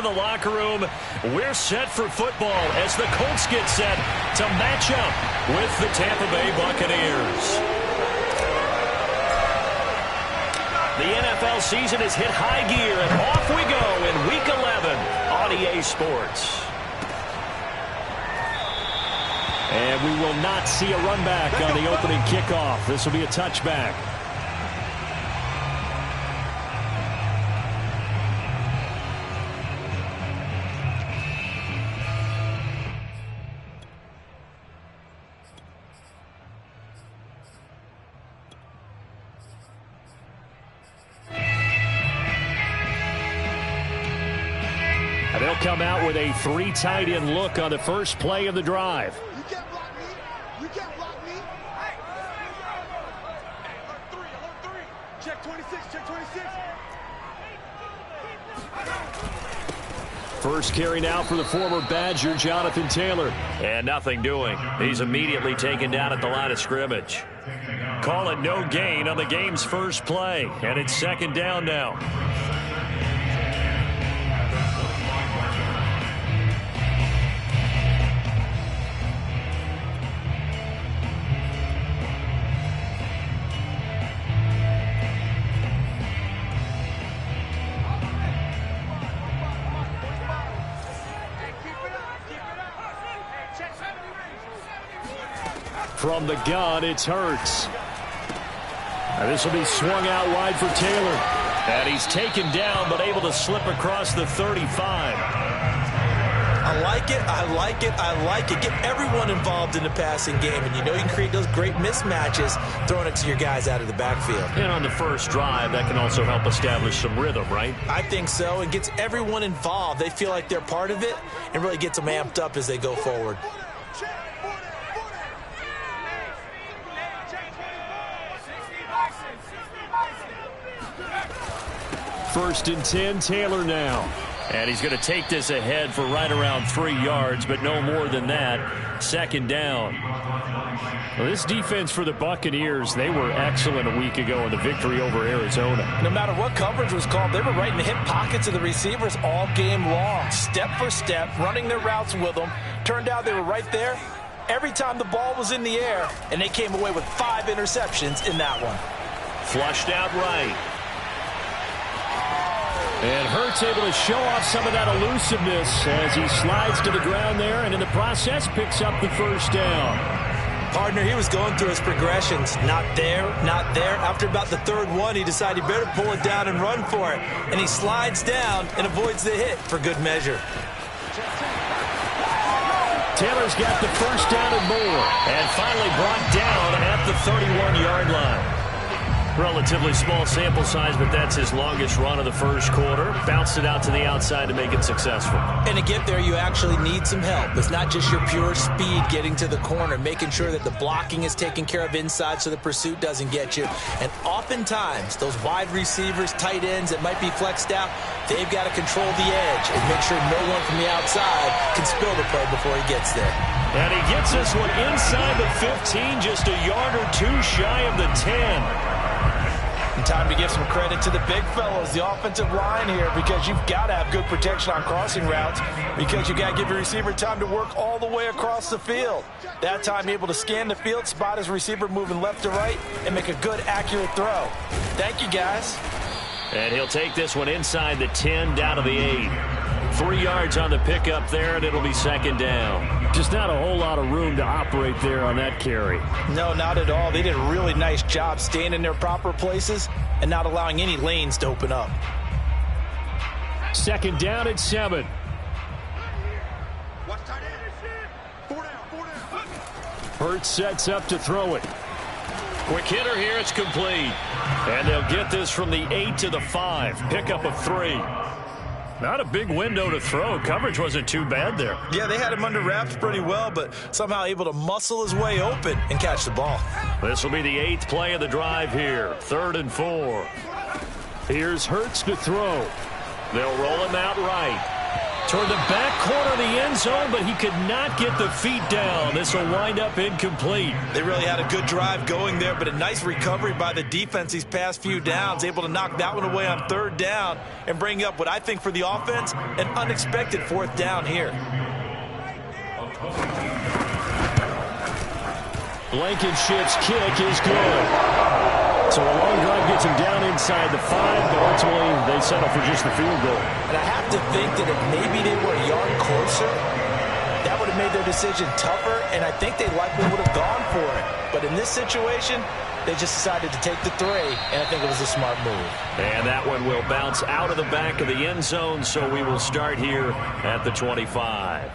of the locker room. We're set for football as the Colts get set to match up with the Tampa Bay Buccaneers. The NFL season has hit high gear, and off we go in Week 11 on EA Sports. And we will not see a run back on the opening kickoff. This will be a touchback. And they'll come out with a 3 tight end look on the first play of the drive. You can't block me. Hey. Alert 3. Check 26. Check 26. First carry now for the former Badger, Jonathan Taylor. And nothing doing. He's immediately taken down at the line of scrimmage. Call it no gain on the game's first play. And it's second down now. From the gun, it's Hurts. And this will be swung out wide for Taylor. And he's taken down, but able to slip across the 35. I like it. I like it. I like it. Get everyone involved in the passing game. And you know you can create those great mismatches throwing it to your guys out of the backfield. And on the first drive, that can also help establish some rhythm, right? I think so. It gets everyone involved. They feel like they're part of it and really gets them amped up as they go forward. First and 10, Taylor now. And he's going to take this ahead for right around 3 yards, but no more than that. Second down. Well, this defense for the Buccaneers, they were excellent a week ago in the victory over Arizona. No matter what coverage was called, they were right in the hip pockets of the receivers all game long. Step for step, running their routes with them. Turned out they were right there every time the ball was in the air, and they came away with 5 interceptions in that one. Flushed out right. And Hurts able to show off some of that elusiveness as he slides to the ground there, and in the process picks up the first down. Partner, he was going through his progressions. Not there, not there. After about the third one, he decided he better pull it down and run for it. And he slides down and avoids the hit for good measure. Taylor's got the first down and more. And finally brought down at the 31-yard line. Relatively small sample size, but that's his longest run of the first quarter. Bounced it out to the outside to make it successful. And to get there, you actually need some help. It's not just your pure speed getting to the corner, making sure that the blocking is taken care of inside so the pursuit doesn't get you. And oftentimes, those wide receivers, tight ends that might be flexed out, they've got to control the edge and make sure no one from the outside can spill the play before he gets there. And he gets this one inside the 15, just a yard or two shy of the 10. And time to give some credit to the big fellows, the offensive line here, because you've got to have good protection on crossing routes, because you got to give your receiver time to work all the way across the field. That time able to scan the field, spot his receiver moving left to right, and make a good, accurate throw. Thank you, guys. And he'll take this one inside the 10, down to the 8. 3 yards on the pickup there, and it'll be second down. Just not a whole lot of room to operate there on that carry. No, not at all. They did a really nice job staying in their proper places and not allowing any lanes to open up. Second down at 7. Hurts sets up to throw it. Quick hitter here, it's complete. And they'll get this from the 8 to the 5. Pickup of 3. Not a big window to throw. Coverage wasn't too bad there. Yeah, they had him under wraps pretty well, but somehow able to muscle his way open and catch the ball. This will be the 8th play of the drive here. 3rd and 4. Here's Hurts to throw. They'll roll him out right. Toward the back corner of the end zone, but he could not get the feet down. This will wind up incomplete. They really had a good drive going there, but a nice recovery by the defense these past few downs, able to knock that one away on third down and bring up what I think for the offense, an unexpected fourth down here. Blankenship's kick is good. So a long drive gets him down inside the 5, but ultimately they settle for just the field goal. And I have to think that if maybe they were a yard closer, that would have made their decision tougher, and I think they likely would have gone for it. But in this situation, they just decided to take the 3, and I think it was a smart move. And that one will bounce out of the back of the end zone, so we will start here at the 25.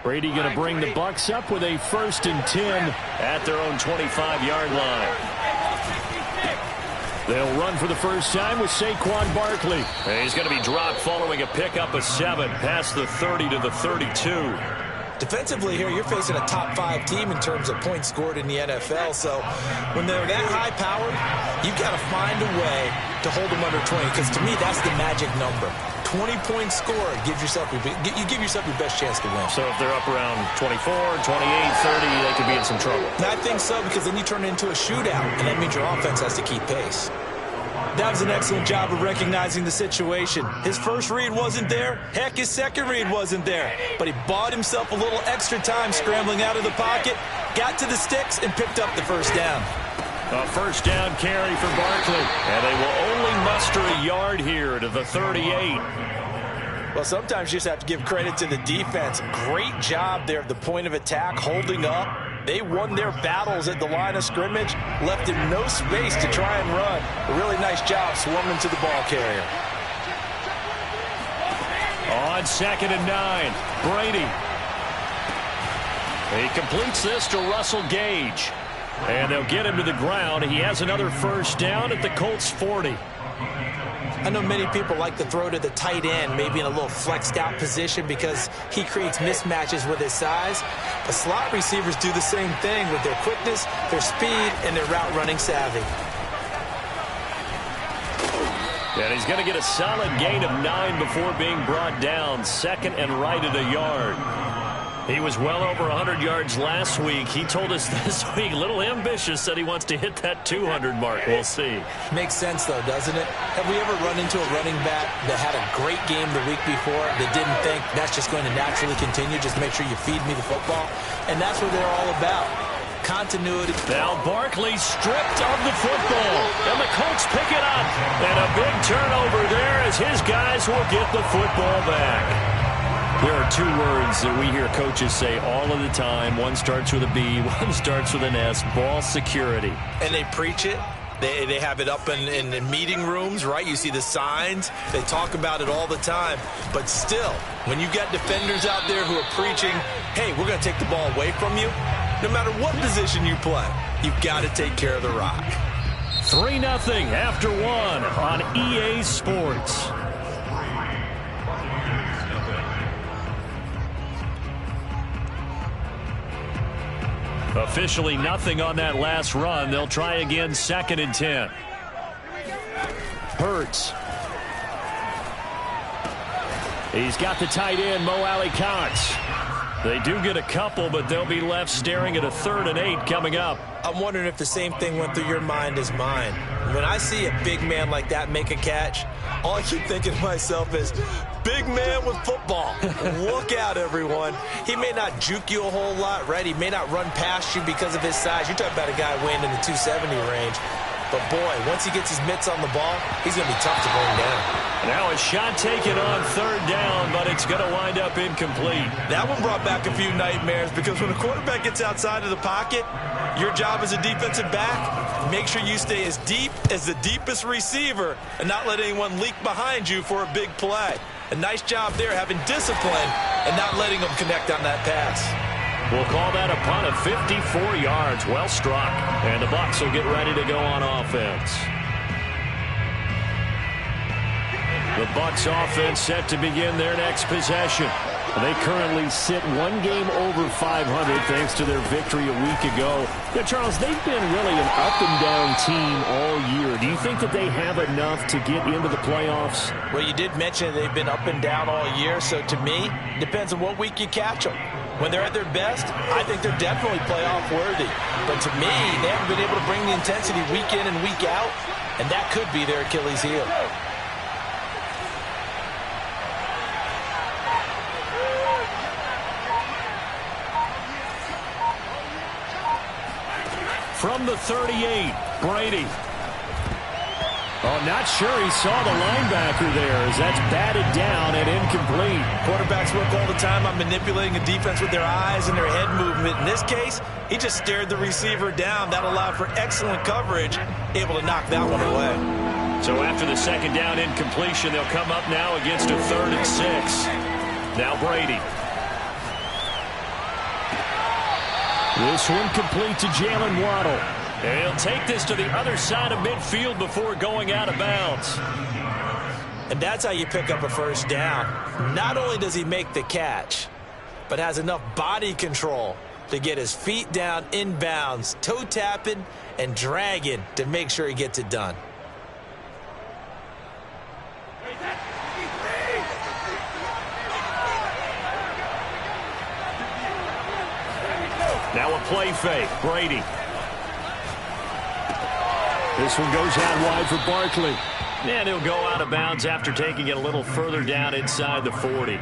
Brady going to bring the Bucs up with a 1st and 10 at their own 25-yard line. They'll run for the first time with Saquon Barkley. And he's going to be dropped following a pickup of 7 past the 30 to the 32. Defensively here, you're facing a top 5 team in terms of points scored in the NFL. So when they're that high powered, you've got to find a way to hold them under 20. Because to me, that's the magic number. 20 points scored, you give yourself your best chance to win. So if they're up around 24, 28, 30, they could be in some trouble. And I think so, because then you turn it into a shootout, and that means your offense has to keep pace. That was an excellent job of recognizing the situation. His first read wasn't there. Heck, his second read wasn't there. But he bought himself a little extra time scrambling out of the pocket, got to the sticks, and picked up the first down. A first down carry for Barkley. And they will only muster a yard here to the 38. Well, sometimes you just have to give credit to the defense. Great job there at the point of attack, holding up. They won their battles at the line of scrimmage, left him no space to try and run. A really nice job swarming to the ball carrier. On 2nd and 9, Brady. He completes this to Russell Gage. And they'll get him to the ground. He has another first down at the Colts 40. I know many people like to throw to the tight end, maybe in a little flexed out position because he creates mismatches with his size. But slot receivers do the same thing with their quickness, their speed, and their route running savvy. And he's going to get a solid gain of 9 before being brought down. 2nd and right at a yard. He was well over 100 yards last week. He told us this week, a little ambitious, said he wants to hit that 200 mark. We'll see. Makes sense, though, doesn't it? Have we ever run into a running back that had a great game the week before that didn't think that's just going to naturally continue? Just make sure you feed me the football. And that's what they're all about. Continuity. Now Barkley stripped of the football. And the Colts pick it up. And a big turnover there as his guys will get the football back. There are 2 words that we hear coaches say all of the time. One starts with a B, one starts with an S, ball security. And they preach it. They have it up in meeting rooms, right? You see the signs. They talk about it all the time. But still, when you got defenders out there who are preaching, hey, we're going to take the ball away from you, no matter what position you play, you've got to take care of the rock. 3-0 after 1 on EA Sports. Officially nothing on that last run. They'll try again, 2nd and 10. Hurts. He's got the tight end, Mo Alley-Cox. They do get a couple, but they'll be left staring at a 3rd and 8 coming up. I'm wondering if the same thing went through your mind as mine. When I see a big man like that make a catch, all I keep thinking to myself is, big man with football. Look out, everyone. He may not juke you a whole lot, right? He may not run past you because of his size. You're talking about a guy weighing in the 270 range. But, boy, once he gets his mitts on the ball, he's going to be tough to bring down. Now a shot taken on 3rd down, but it's going to wind up incomplete. That one brought back a few nightmares because when a quarterback gets outside of the pocket, your job as a defensive back, make sure you stay as deep as the deepest receiver and not let anyone leak behind you for a big play. A nice job there having discipline and not letting them connect on that pass. We'll call that a punt of 54 yards. Well struck. And the Bucs will get ready to go on offense. The Bucs offense set to begin their next possession. They currently sit one game over 500 thanks to their victory a week ago. Now, Charles, they've been really an up-and-down team all year. Do you think that they have enough to get into the playoffs? Well, you did mention they've been up and down all year, so to me, it depends on what week you catch them. When they're at their best, I think they're definitely playoff worthy. But to me, they haven't been able to bring the intensity week in and week out, and that could be their Achilles heel. From the 38, Brady. Oh, not sure he saw the linebacker there as that's batted down and incomplete. Quarterbacks work all the time on manipulating a defense with their eyes and their head movement. In this case, he just stared the receiver down. That allowed for excellent coverage, able to knock that one away. So after the second down incompletion, they'll come up now against a 3rd and 6. Now Brady. This one complete to Jalen Waddle. And he'll take this to the other side of midfield before going out of bounds. And that's how you pick up a first down. Not only does he make the catch, but has enough body control to get his feet down inbounds, toe tapping and dragging to make sure he gets it done. Now a play fake. Brady. This one goes out wide for Barkley. And he'll go out of bounds after taking it a little further down inside the 40.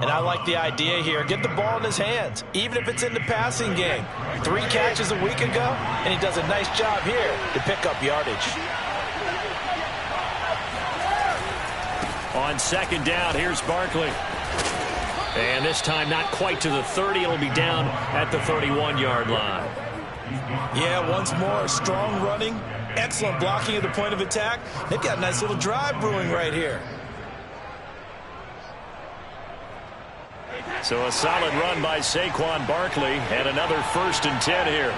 And I like the idea here. Get the ball in his hands, even if it's in the passing game. 3 catches a week ago, and he does a nice job here to pick up yardage. On second down, here's Barkley. And this time not quite to the 30. It'll be down at the 31-yard line. Yeah, once more, strong running, excellent blocking at the point of attack. They've got a nice little drive brewing right here. So a solid run by Saquon Barkley and another 1st and 10 here.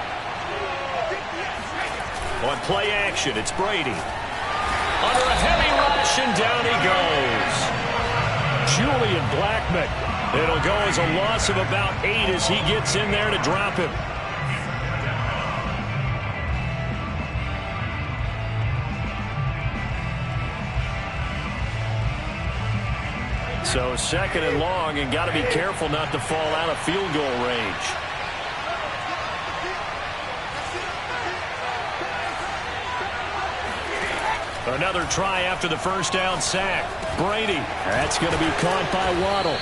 On play action, it's Brady. Under a heavy rush, and down he goes. Julian Blackmon. It'll go as a loss of about 8 as he gets in there to drop him. So 2nd and long, and got to be careful not to fall out of field goal range. Another try after the first down sack. Brady. That's going to be caught by Waddle.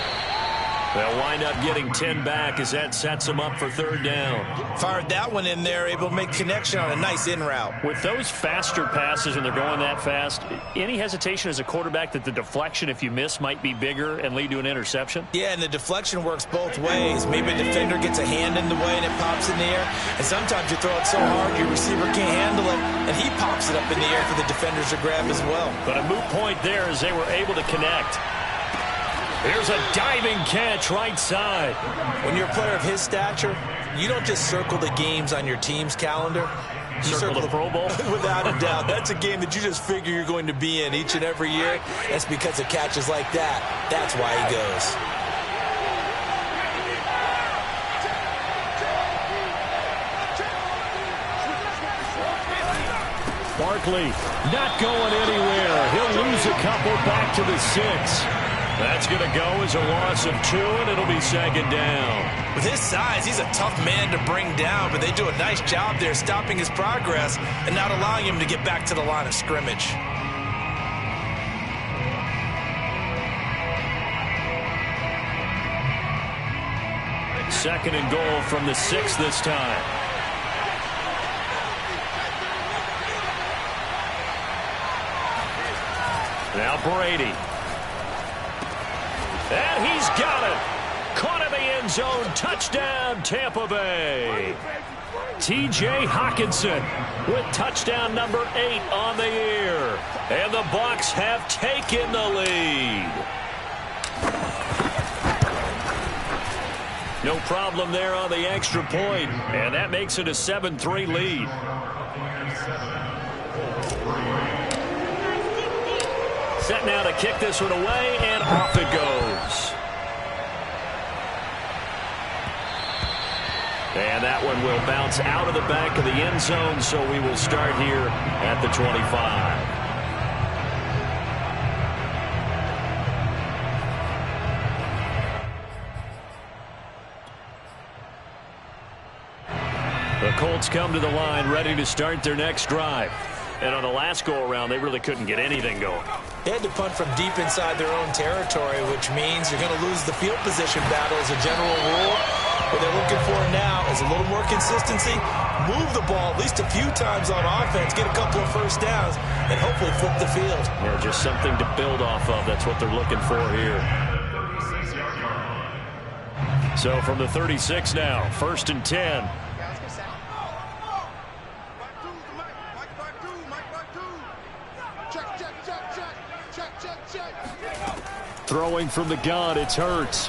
They'll wind up getting 10 back as that sets them up for 3rd down. Fired that one in there, able to make connection on a nice in route. With those faster passes and they're going that fast, any hesitation as a quarterback that the deflection, if you miss, might be bigger and lead to an interception? Yeah, and the deflection works both ways. Maybe a defender gets a hand in the way and it pops in the air. And sometimes you throw it so hard your receiver can't handle it, and he pops it up in the air for the defenders to grab as well. But a moot point there as they were able to connect. There's a diving catch right side. When you're a player of his stature, you don't just circle the games on your team's calendar. You circle the Pro Bowl? Without a doubt. That's a game that you just figure you're going to be in each and every year. That's because of catches like that. That's why he goes. Barkley not going anywhere. He'll lose a couple back to the 6. That's going to go as a loss of 2, and it'll be 2nd down. With his size, he's a tough man to bring down, but they do a nice job there stopping his progress and not allowing him to get back to the line of scrimmage. Second and goal from the 6 this time. Now Brady. And he's got it. Caught in the end zone. Touchdown, Tampa Bay. T.J. Hockenson with touchdown number 8 on the year. And the Bucs have taken the lead. No problem there on the extra point. And that makes it a 7-3 lead. Set now to kick this one away, and off it goes. And that one will bounce out of the back of the end zone, so we will start here at the 25. The Colts come to the line ready to start their next drive. And on the last go-around, they really couldn't get anything going. They had to punt from deep inside their own territory, which means you're going to lose the field position battle as a general rule. What they're looking for now is a little more consistency, move the ball at least a few times on offense, get a couple of first downs, and hopefully flip the field. Yeah, just something to build off of. That's what they're looking for here. So from the 36 now, 1st and 10. Throwing from the gun, it's Hurts.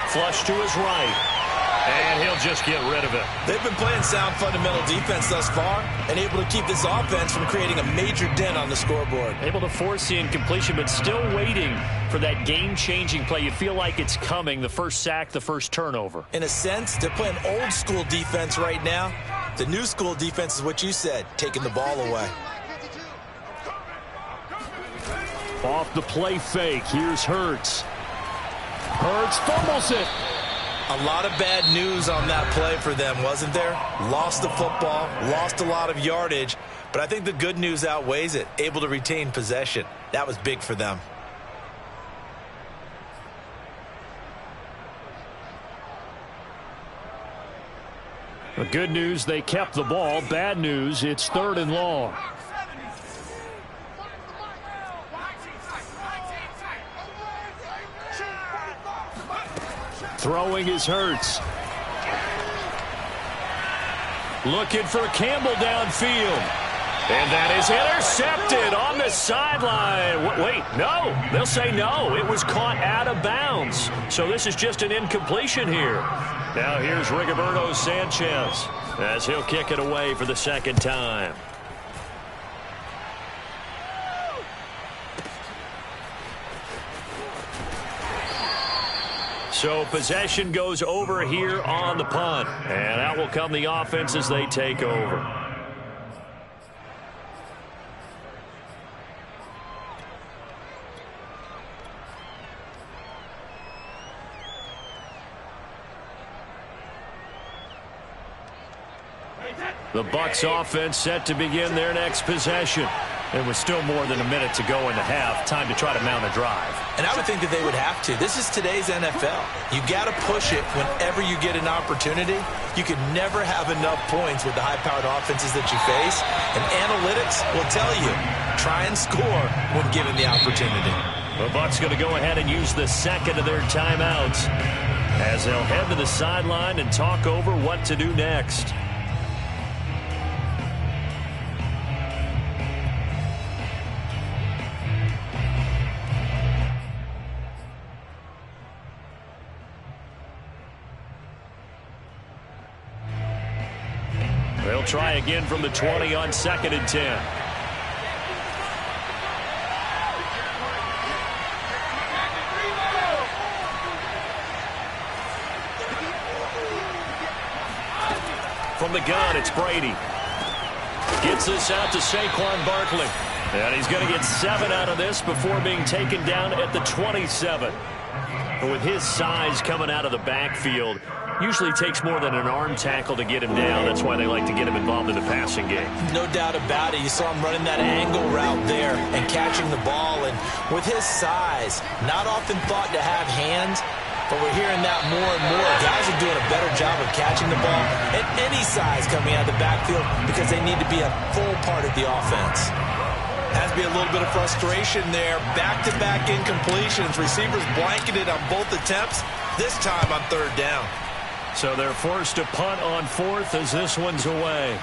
Flush to his right. And he'll just get rid of it. They've been playing sound fundamental defense thus far and able to keep this offense from creating a major dent on the scoreboard. Able to force the incompletion, but still waiting for that game-changing play. You feel like it's coming, the first sack, the first turnover. In a sense, they're playing old-school defense right now. The new-school defense is what you said, taking the ball away. Off the play fake, here's Hurts. Hurts fumbles it. A lot of bad news on that play for them, wasn't there? Lost the football, lost a lot of yardage, but I think the good news outweighs it. Able to retain possession. That was big for them. The good news, they kept the ball. Bad news, it's 3rd and long. Throwing is Hurts. Looking for Campbell downfield. And that is intercepted on the sideline. Wait, no. They'll say no. It was caught out of bounds. So this is just an incompletion here. Now here's Rigoberto Sanchez as he'll kick it away for the 2nd time. So possession goes over here on the punt. And out will come the offense as they take over. The Bucs offense set to begin their next possession. There was still more than a minute to go in the half. Time to try to mount a drive. And I would think that they would have to. This is today's NFL. You got to push it whenever you get an opportunity. You can never have enough points with the high-powered offenses that you face. And analytics will tell you, try and score when given the opportunity. The Bucs going to go ahead and use the 2nd of their timeouts as they'll head to the sideline and talk over what to do next. They'll try again from the 20 on 2nd and 10. From the gun, it's Brady. Gets this out to Saquon Barkley. And he's going to get 7 out of this before being taken down at the 27. And with his size coming out of the backfield, usually takes more than an arm tackle to get him down. That's why they like to get him involved in the passing game. No doubt about it. You saw him running that angle route there and catching the ball. And with his size, not often thought to have hands, but we're hearing that more and more. Guys are doing a better job of catching the ball at any size coming out of the backfield because they need to be a full part of the offense. Has to be a little bit of frustration there. Back-to-back incompletions. Receivers blanketed on both attempts, this time on 3rd down. So they're forced to punt on 4th as this one's away.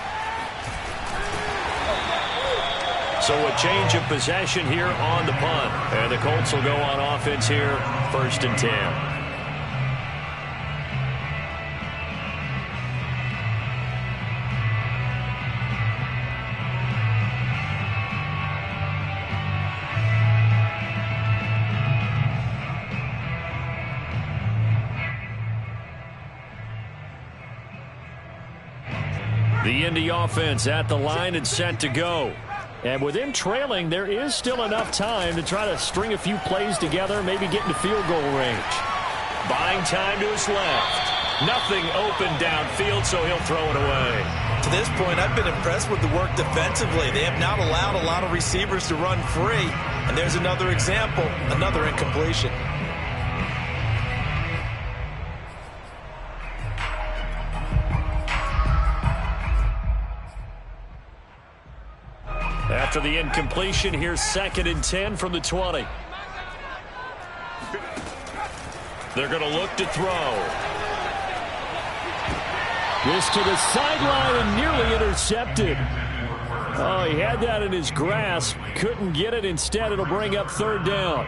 So a change of possession here on the punt. And the Colts will go on offense here, 1st and 10. The Indy offense at the line and set to go. And with him trailing, there is still enough time to try to string a few plays together, maybe get into field goal range. Buying time to his left. Nothing open downfield, so he'll throw it away. To this point, I've been impressed with the work defensively. They have not allowed a lot of receivers to run free. And there's another example, another incompletion. After the incompletion, here's 2nd and 10 from the 20. They're going to look to throw. This to the sideline and nearly intercepted. Oh, he had that in his grasp. Couldn't get it. Instead, it'll bring up 3rd down.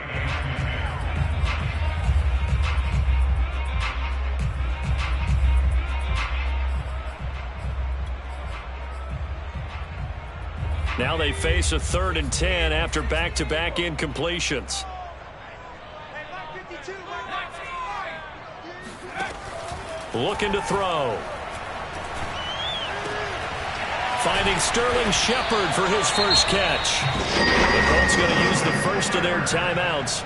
Now they face a 3rd and 10 after back-to-back incompletions. Looking to throw. Finding Sterling Shepard for his first catch. The Colts going to use the first of their timeouts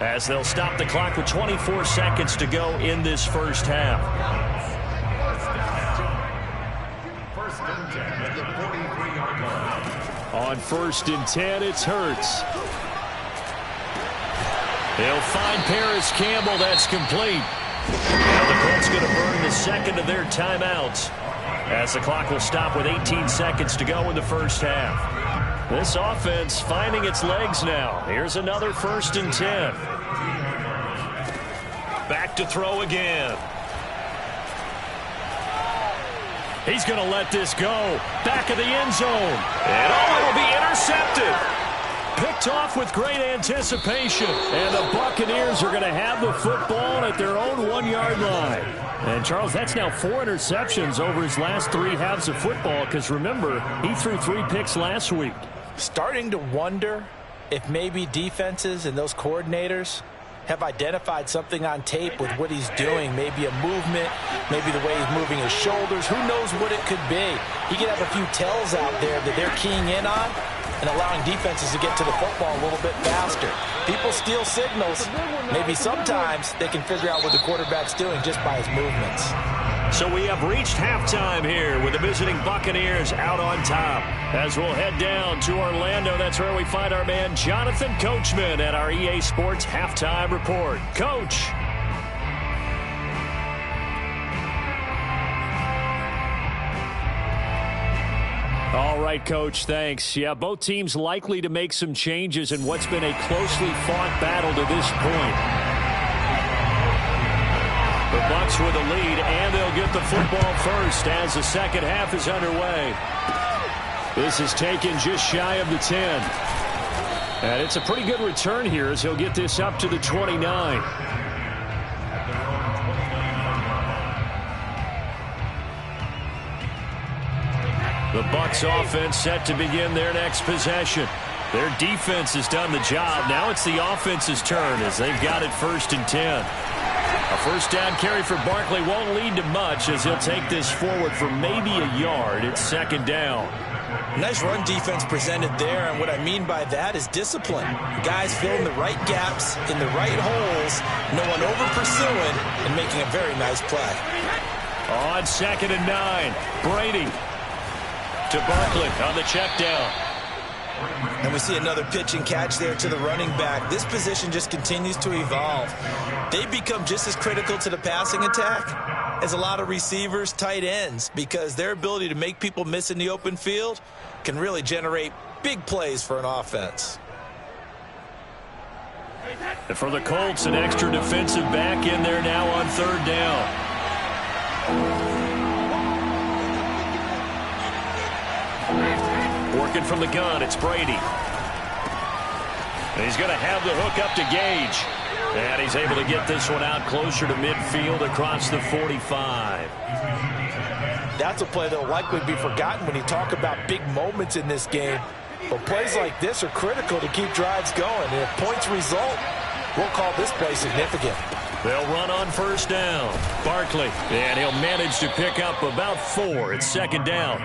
as they'll stop the clock with 24 seconds to go in this first half. First and 10 at the 43-yard line. On 1st and 10, it's Hurts. They'll find Paris Campbell. That's complete. Now the Colts going to burn the second of their timeouts as the clock will stop with 18 seconds to go in the first half. This offense finding its legs now. Here's another 1st and 10. Back to throw again. He's going to let this go. Back of the end zone. And it'll be intercepted. Picked off with great anticipation. And the Buccaneers are going to have the football at their own 1-yard line. And, Charles, that's now 4 interceptions over his last 3 halves of football because, remember, he threw 3 picks last week. Starting to wonder if maybe defenses and those coordinators have identified something on tape with what he's doing. Maybe a movement, maybe the way he's moving his shoulders. Who knows what it could be? He could have a few tells out there that they're keying in on and allowing defenses to get to the football a little bit faster. People steal signals. Maybe sometimes they can figure out what the quarterback's doing just by his movements. So we have reached halftime here with the visiting Buccaneers out on top. As we'll head down to Orlando, that's where we find our man Jonathan Coachman at our EA Sports Halftime Report. Coach. All right, Coach, thanks. Yeah, both teams likely to make some changes in what's been a closely fought battle to this point. The Bucs with a lead, and they'll get the football first as the second half is underway. This is taken just shy of the 10. And it's a pretty good return here as he'll get this up to the 29. The Bucs offense set to begin their next possession. Their defense has done the job. Now it's the offense's turn as they've got it 1st and 10. A first down carry for Barkley won't lead to much as he'll take this forward for maybe a yard. It's 2nd down. Nice run defense presented there, and what I mean by that is discipline. Guys filling the right gaps in the right holes, no one over-pursuing, and making a very nice play. On 2nd and 9, Brady to Barkley on the check down. And we see another pitch and catch there to the running back. This position just continues to evolve. They become just as critical to the passing attack as a lot of receivers, tight ends, because their ability to make people miss in the open field can really generate big plays for an offense. And for the Colts, an extra defensive back in there now on 3rd down. Working from the gun, it's Brady. And he's going to have the hook up to Gage. And he's able to get this one out closer to midfield across the 45. That's a play that will likely be forgotten when you talk about big moments in this game. But plays like this are critical to keep drives going. And if points result, we'll call this play significant. They'll run on first down. Barkley, and he'll manage to pick up about 4. It's second down.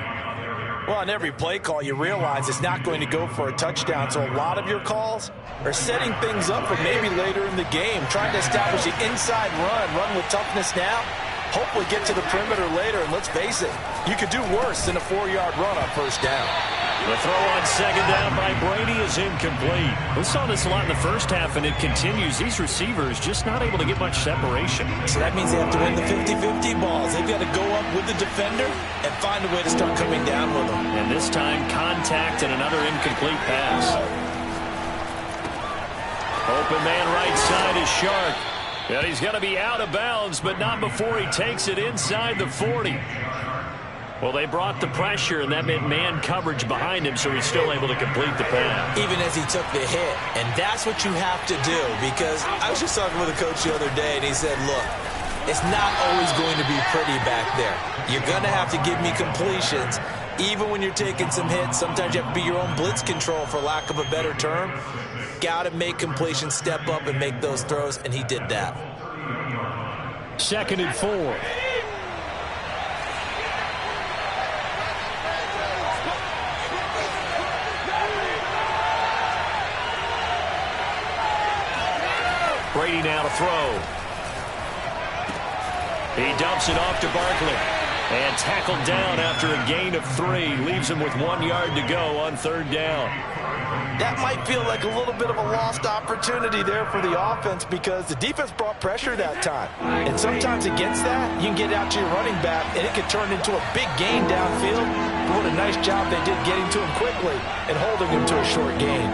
Well, on every play call, you realize it's not going to go for a touchdown, so a lot of your calls are setting things up for maybe later in the game, trying to establish the inside run with toughness now, hopefully get to the perimeter later, and let's face it, you could do worse than a 4-yard run on first down. The throw on second down by Brady is incomplete. We saw this a lot in the first half, and it continues. These receivers just not able to get much separation. So that means they have to win the 50-50 balls. They've got to go up with the defender and find a way to start coming down with them. And this time, contact and another incomplete pass. Open man right side is Shark. And he's going to be out of bounds, but not before he takes it inside the 40. Well, they brought the pressure, and that meant man coverage behind him, so he's still able to complete the pass. Even as he took the hit. And that's what you have to do, because I was just talking with a coach the other day, and he said, look, it's not always going to be pretty back there. You're going to have to give me completions. Even when you're taking some hits, sometimes you have to be your own blitz control, for lack of a better term. Got to make completions, step up, and make those throws, and he did that. Second and 4. Brady now to throw. He dumps it off to Barkley. And tackled down after a gain of 3. Leaves him with 1 yard to go on third down. That might feel like a little bit of a lost opportunity there for the offense, because the defense brought pressure that time. And sometimes against that, you can get out to your running back, and it could turn into a big gain downfield. But what a nice job they did getting to him quickly and holding him to a short gain.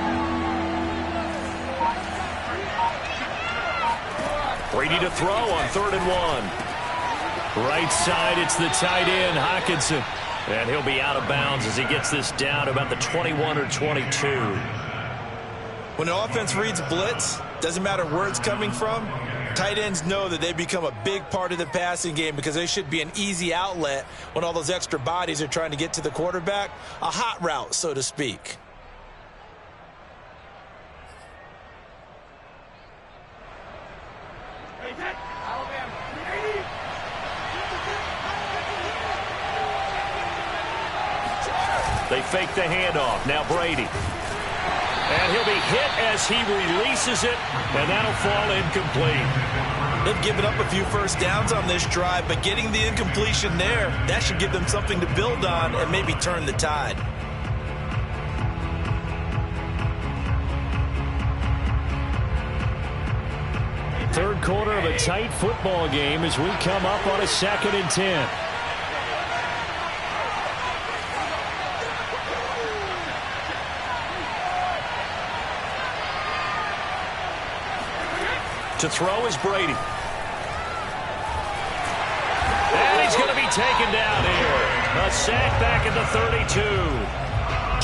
Brady to throw on 3rd and 1. Right side, it's the tight end, Hockenson. And he'll be out of bounds as he gets this down about the 21 or 22. When an offense reads blitz, doesn't matter where it's coming from, tight ends know that they become a big part of the passing game, because they should be an easy outlet when all those extra bodies are trying to get to the quarterback. A hot route, so to speak. They fake the handoff. Now Brady. And he'll be hit as he releases it, and that'll fall incomplete. They've given up a few first downs on this drive, but getting the incompletion there, that should give them something to build on and maybe turn the tide. Third quarter of a tight football game as we come up on a 2nd and 10. To throw is Brady. And he's going to be taken down here. A sack back at the 32.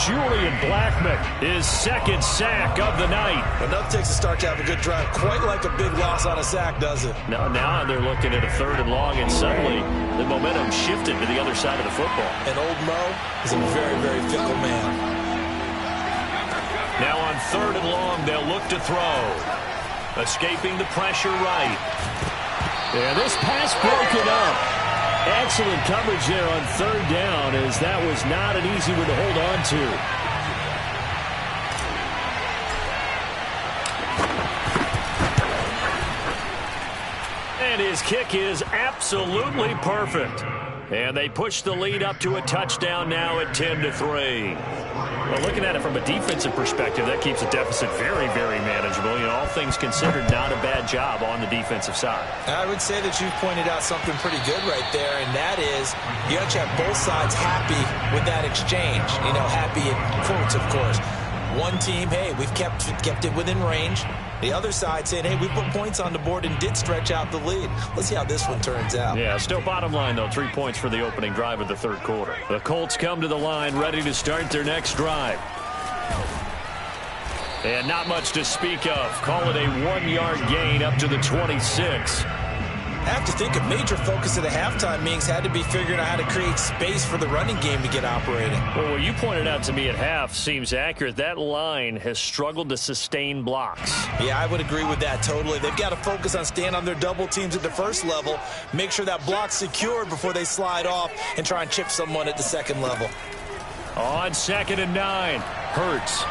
Julian Blackmon, his 2nd sack of the night. Enough takes a start to have a good drive. Quite like a big loss on a sack, does it? Now they're looking at a 3rd and long, and suddenly the momentum shifted to the other side of the football. And old Mo is a very, very fickle man. Now on 3rd and long, they'll look to throw. Escaping the pressure right. And this pass broken up. Excellent coverage there on 3rd down, as that was not an easy one to hold on to. And his kick is absolutely perfect. And they push the lead up to a touchdown now at 10-3. Well, looking at it from a defensive perspective, that keeps the deficit very, very manageable. You know, all things considered, not a bad job on the defensive side. I would say that you've pointed out something pretty good right there, and that is you have to have both sides happy with that exchange. You know, happy in quotes, of course. One team, hey, we've kept it within range. The other side saying, hey, we put points on the board and did stretch out the lead. Let's see how this one turns out. Yeah, still bottom line, though, 3 points for the opening drive of the 3rd quarter. The Colts come to the line ready to start their next drive. And not much to speak of. Call it a 1-yard gain up to the 26. I have to think a major focus at the halftime meetings had to be figuring out how to create space for the running game to get operating. Well, what you pointed out to me at half seems accurate. That line has struggled to sustain blocks. Yeah, I would agree with that totally. They've got to focus on staying on their double teams at the first level, make sure that block's secured before they slide off and try and chip someone at the second level. On 2nd and 9, Hurts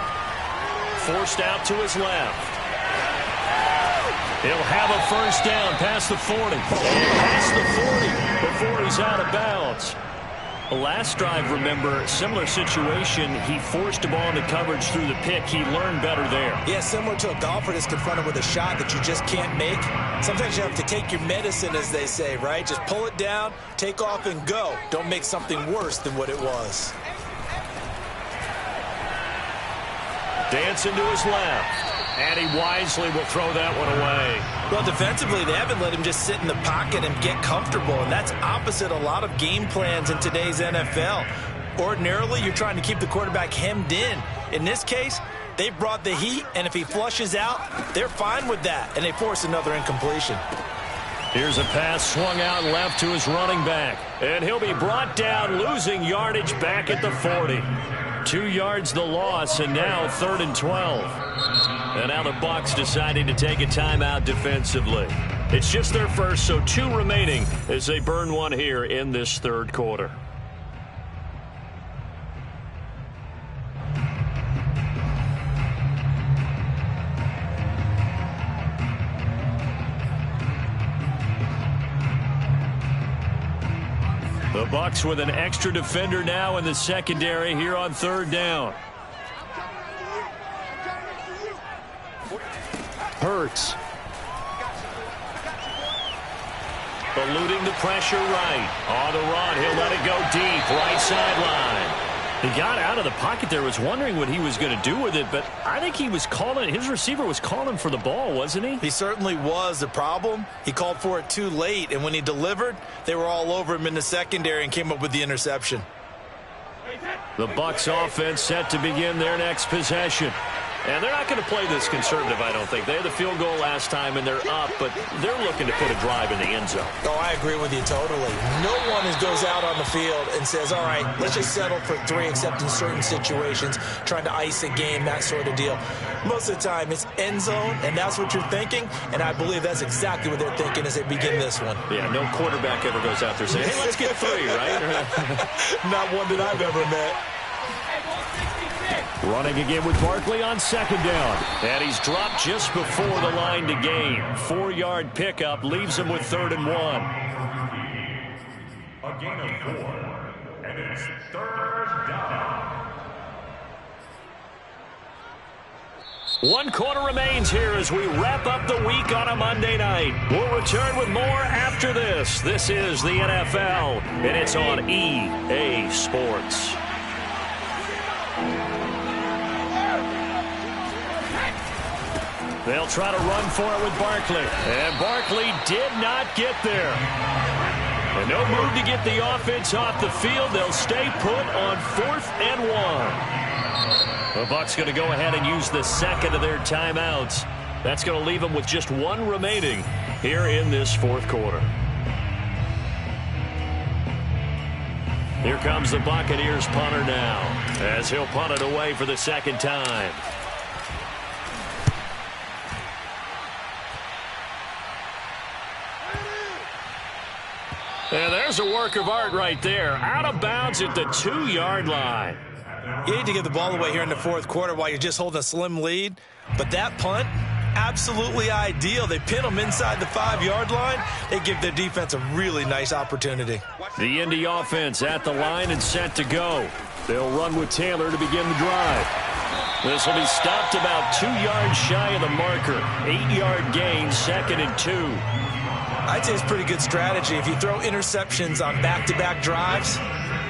forced out to his left. He'll have a first down past the 40. Past the 40 before he's out of bounds. The last drive, remember, similar situation. He forced a ball into coverage through the pick. He learned better there. Yeah, similar to a golfer that's confronted with a shot that you just can't make. Sometimes you have to take your medicine, as they say, right? Just pull it down, take off, and go. Don't make something worse than what it was. Dancing to his left. And he wisely will throw that one away. Well, defensively, they haven't let him just sit in the pocket and get comfortable, and that's opposite a lot of game plans in today's NFL. Ordinarily, you're trying to keep the quarterback hemmed in. In this case, they brought the heat, and if he flushes out, they're fine with that, and they force another incompletion. Here's a pass swung out left to his running back, and he'll be brought down, losing yardage back at the 40. 2 yards the loss, and now 3rd and 12. And now the Bucs deciding to take a timeout defensively. It's just their first, so 2 remaining as they burn one here in this 3rd quarter. The Bucs with an extra defender now in the secondary here on 3rd down. Hurts. Eluding the pressure right. On the run, he'll let it go deep. Right sideline. He got out of the pocket there, was wondering what he was going to do with it, but I think he was calling, his receiver was calling for the ball, wasn't he? He certainly was. The problem, he called for it too late, and when he delivered, they were all over him in the secondary and came up with the interception. The Bucs offense set to begin their next possession. And they're not going to play this conservative, I don't think. They had the field goal last time, and they're up, but they're looking to put a drive in the end zone. Oh, I agree with you totally. No one goes out on the field and says, all right, let's just settle for 3, except in certain situations, trying to ice a game, that sort of deal. Most of the time, it's end zone, and that's what you're thinking, and I believe that's exactly what they're thinking as they begin this one. Yeah, no quarterback ever goes out there saying, hey, let's get 3, right? Not one that I've ever met. Running again with Barkley on 2nd down. And he's dropped just before the line to gain. 4-yard pickup leaves him with 3rd and 1. A gain of 4, and it's 3rd down. 1 quarter remains here as we wrap up the week on a Monday night. We'll return with more after this. This is the NFL, and it's on EA Sports. They'll try to run for it with Barkley. And Barkley did not get there. And no move to get the offense off the field. They'll stay put on 4th and 1. The Bucs going to go ahead and use the second of their timeouts. That's going to leave them with just 1 remaining here in this 4th quarter. Here comes the Buccaneers punter now, as he'll punt it away for the 2nd time. And there's a work of art right there. Out of bounds at the 2-yard line. You need to give the ball away here in the 4th quarter while you're just holding a slim lead. But that punt, absolutely ideal. They pin them inside the 5-yard line. They give their defense a really nice opportunity. The Indy offense at the line and set to go. They'll run with Taylor to begin the drive. This will be stopped about 2 yards shy of the marker. 8-yard gain, 2nd and 2. I'd say it's pretty good strategy. If you throw interceptions on back-to-back drives,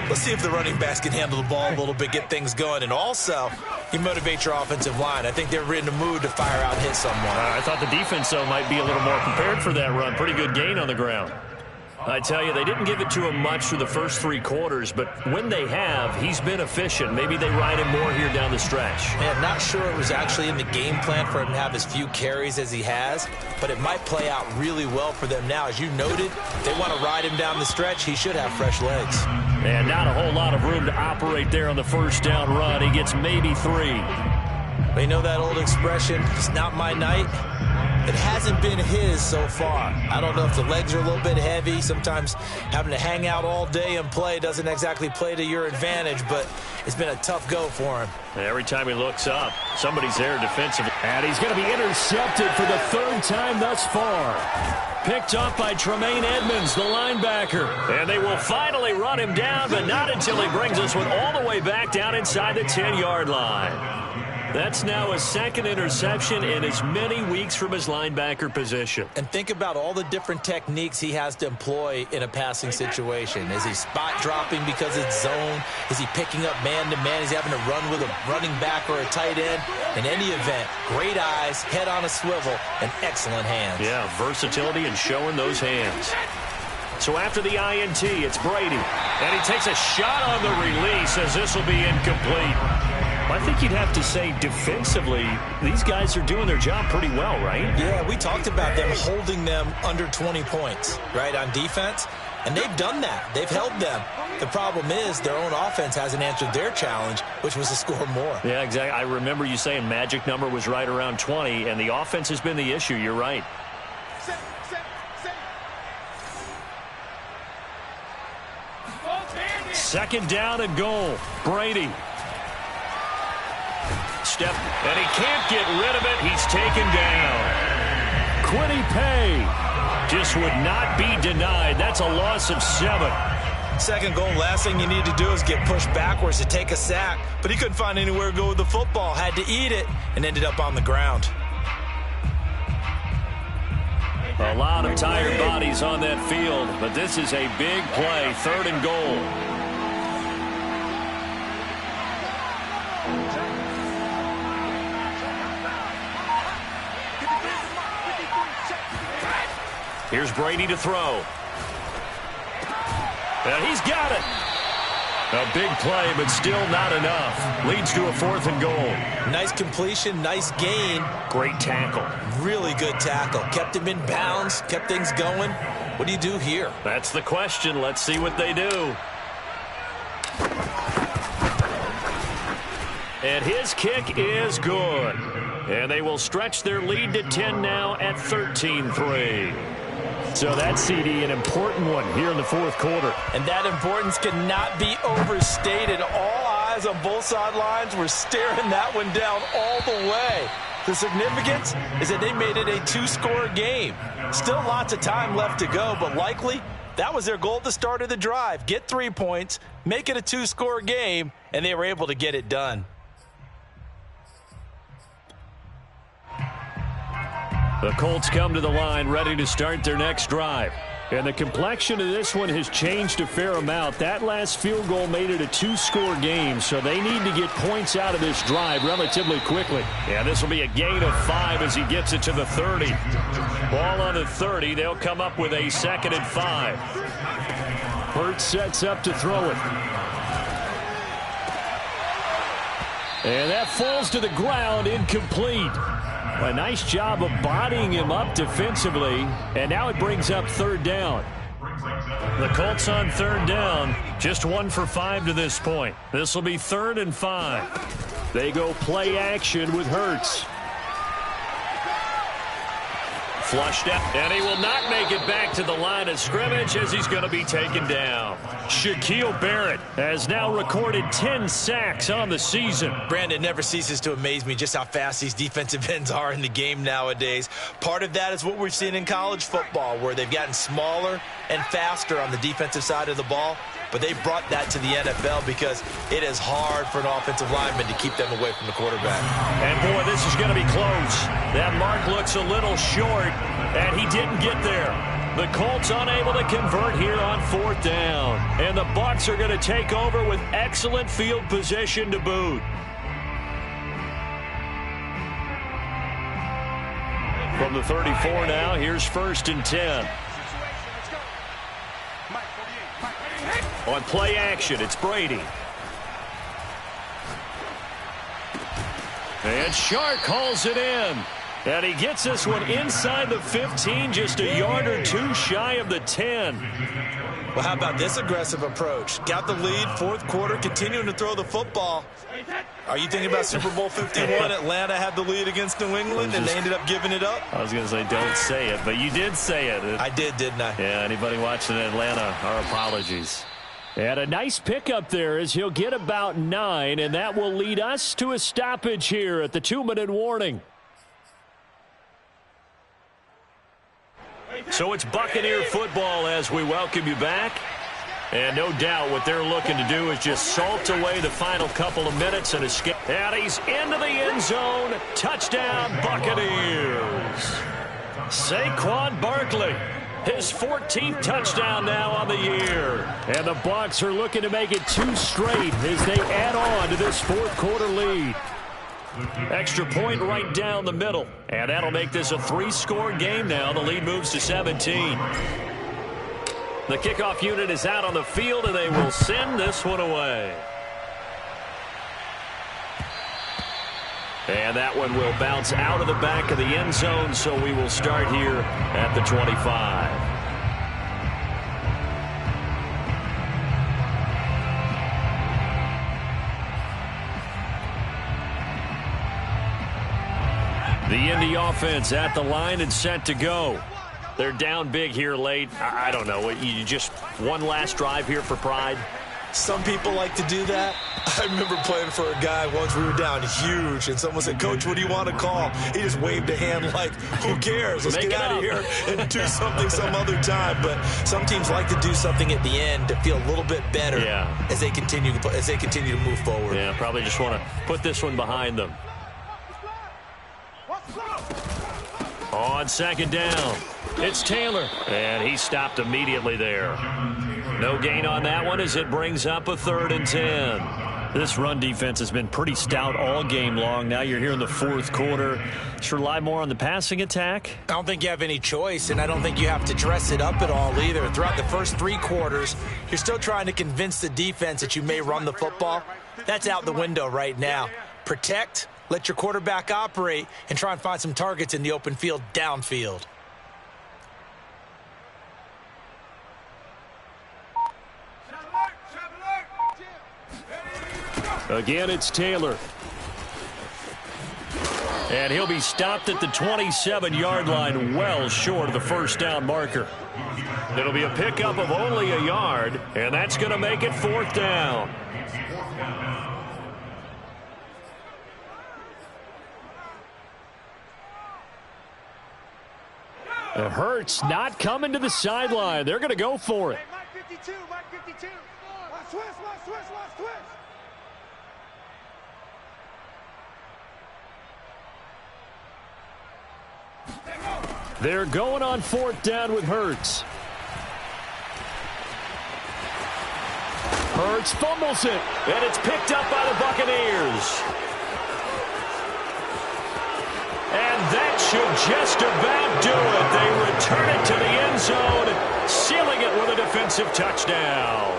let's see if the running backs can handle the ball a little bit, get things going. And also, you motivate your offensive line. I think they're in the mood to fire out and hit someone. I thought the defense, though, might be a little more prepared for that run. Pretty good gain on the ground. I tell you, they didn't give it to him much for the first 3 quarters, but when they have, he's been efficient. Maybe they ride him more here down the stretch. I'm not sure it was actually in the game plan for him to have as few carries as he has, but it might play out really well for them now. As you noted, if they want to ride him down the stretch, he should have fresh legs. And not a whole lot of room to operate there on the first down run. He gets maybe 3. But you know that old expression, it's not my night? It hasn't been his so far. I don't know if the legs are a little bit heavy. Sometimes having to hang out all day and play doesn't exactly play to your advantage, but it's been a tough go for him. And every time he looks up, somebody's there defensively. And he's going to be intercepted for the 3rd time thus far. Picked up by Tremaine Edmonds, the linebacker. And they will finally run him down, but not until he brings us one all the way back down inside the 10-yard line. That's now a 2nd interception in as many weeks from his linebacker position. And think about all the different techniques he has to employ in a passing situation. Is he spot dropping because it's zone? Is he picking up man-to-man? Is he having to run with a running back or a tight end? In any event, great eyes, head on a swivel, and excellent hands. Yeah, versatility and showing those hands. So after the INT, it's Brady. And he takes a shot on the release as this will be incomplete. I think you'd have to say defensively, these guys are doing their job pretty well, right? Yeah, we talked about them holding them under 20 points, right, on defense. And they've done that. They've held them. The problem is their own offense hasn't answered their challenge, which was to score more. Yeah, exactly. I remember you saying magic number was right around 20, and the offense has been the issue. You're right. Second down and goal. Brady. Step, and he can't get rid of it. He's taken down. Quiddy Pay just would not be denied. That's a loss of 7. Second goal, last thing you need to do is get pushed backwards to take a sack. But he couldn't find anywhere to go with the football. Had to eat it and ended up on the ground. A lot of tired bodies on that field, but this is a big play. 3rd and goal. Here's Brady to throw. And he's got it. A big play, but still not enough. Leads to a 4th and goal. Nice completion, nice gain. Great tackle. Really good tackle. Kept him in bounds, kept things going. What do you do here? That's the question. Let's see what they do. And his kick is good. And they will stretch their lead to 10 now at 13-3. So that, CD, an important one here in the 4th quarter. And that importance cannot be overstated. All eyes on both sidelines were staring that one down all the way. The significance is that they made it a 2-score game. Still lots of time left to go, but likely that was their goal at the start of the drive. Get 3 points, make it a 2-score game, and they were able to get it done. The Colts come to the line ready to start their next drive. And the complexion of this one has changed a fair amount. That last field goal made it a 2-score game, so they need to get points out of this drive relatively quickly. Yeah, this will be a gain of 5 as he gets it to the 30. Ball on the 30. They'll come up with a 2nd and 5. Hurts sets up to throw it. And that falls to the ground, incomplete. A nice job of bodying him up defensively, and now it brings up 3rd down. The Colts on 3rd down, just 1 for 5 to this point. This will be 3rd and 5. They go play action with Hurts. Flushed out, and he will not make it back to the line of scrimmage as he's going to be taken down. Shaquille Barrett has now recorded 10 sacks on the season. Brandon, never ceases to amaze me just how fast these defensive ends are in the game nowadays. Part of that is what we've seen in college football, where they've gotten smaller and faster on the defensive side of the ball. But they brought that to the NFL because it is hard for an offensive lineman to keep them away from the quarterback. And, boy, this is going to be close. That mark looks a little short, and he didn't get there. The Colts unable to convert here on 4th down. And the Bucs are going to take over with excellent field position to boot. From the 34 now, here's 1st and 10. On play action, it's Brady. And Shark hauls it in. And he gets this one inside the 15, just a yard or two shy of the 10. Well, how about this aggressive approach? Got the lead, fourth quarter, continuing to throw the football. Are you thinking about Super Bowl 51? Atlanta had the lead against New England, and they ended up giving it up? I was going to say, don't say it, but you did say it. I did, didn't I? Yeah, anybody watching Atlanta, our apologies. And a nice pickup there as he'll get about 9, and that will lead us to a stoppage here at the 2-minute warning. So it's Buccaneer football as we welcome you back. And no doubt what they're looking to do is just salt away the final couple of minutes and escape. And he's into the end zone. Touchdown, Buccaneers. Saquon Barkley, his 14th touchdown now on the year. And the Bucs are looking to make it 2 straight as they add on to this fourth quarter lead. Extra point right down the middle. And that'll make this a 3-score game now. The lead moves to 17. The kickoff unit is out on the field, and they will send this one away. And that one will bounce out of the back of the end zone, so we will start here at the 25. The Indy offense at the line and set to go. They're down big here late. I don't know. You just one last drive here for pride? Some people like to do that. I remember playing for a guy once. We were down huge, and someone said, "Coach, what do you want to call?" He just waved a hand like, "Who cares? Let's get out of here and do something some other time." But some teams like to do something at the end to feel a little bit better as they continue to move forward. Yeah, probably just want to put this one behind them. On second down, it's Taylor, and he stopped immediately there. No gain on that one as it brings up a 3rd and 10. This run defense has been pretty stout all game long. Now you're here in the fourth quarter. Just rely more on the passing attack? I don't think you have any choice, and I don't think you have to dress it up at all either. Throughout the first 3 quarters, you're still trying to convince the defense that you may run the football. That's out the window right now. Protect, let your quarterback operate, and try and find some targets in the open field downfield. Again, it's Taylor. And he'll be stopped at the 27-yard line, well short of the first down marker. It'll be a pickup of only a yard, and that's going to make it 4th down. Hurts not coming to the sideline. They're going to go for it. Mike 52, Mike 52. Last twist, last twist, last twist. They're going on 4th down with Hurts. Hurts fumbles it, and it's picked up by the Buccaneers. And that should just about do it. They return it to the end zone, sealing it with a defensive touchdown.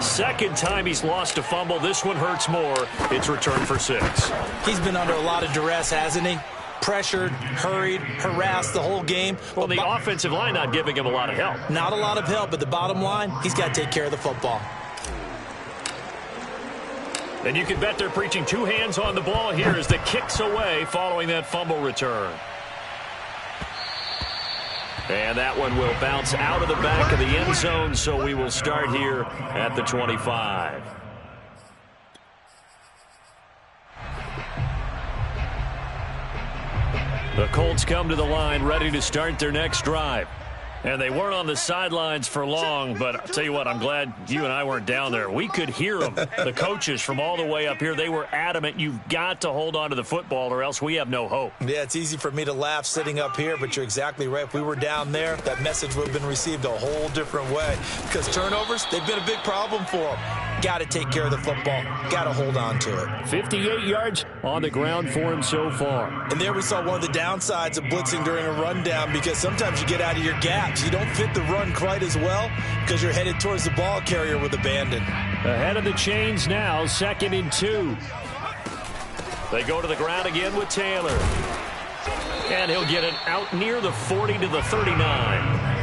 Second time he's lost a fumble. This one hurts more. It's returned for 6. He's been under a lot of duress, hasn't he? Pressured, hurried, harassed the whole game. Well, the offensive line not giving him a lot of help. Not a lot of help, but the bottom line, he's got to take care of the football. And you can bet they're preaching 2 hands on the ball here as the kick's away following that fumble return. And that one will bounce out of the back of the end zone, so we will start here at the 25. The Colts come to the line ready to start their next drive. And they weren't on the sidelines for long, but I'll tell you what, I'm glad you and I weren't down there. We could hear them, the coaches from all the way up here. They were adamant, you've got to hold on to the football or else we have no hope. Yeah, it's easy for me to laugh sitting up here, but you're exactly right. If we were down there, that message would have been received a whole different way. Because turnovers, they've been a big problem for them. got to take care of the football. Got to hold on to it. 58 yards on the ground for him so far. And there we saw one of the downsides of blitzing during a rundown, because sometimes you get out of your gaps. You don't fit the run quite as well because you're headed towards the ball carrier with abandon. Ahead of the chains now, 2nd and 2. They go to the ground again with Taylor. And he'll get it out near the 40 to the 39.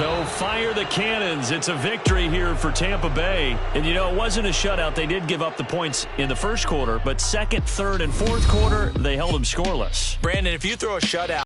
So fire the cannons. It's a victory here for Tampa Bay. And, you know, it wasn't a shutout. They did give up the points in the first quarter, but second, third, and fourth quarter, they held them scoreless. Brandon, if you throw a shutout,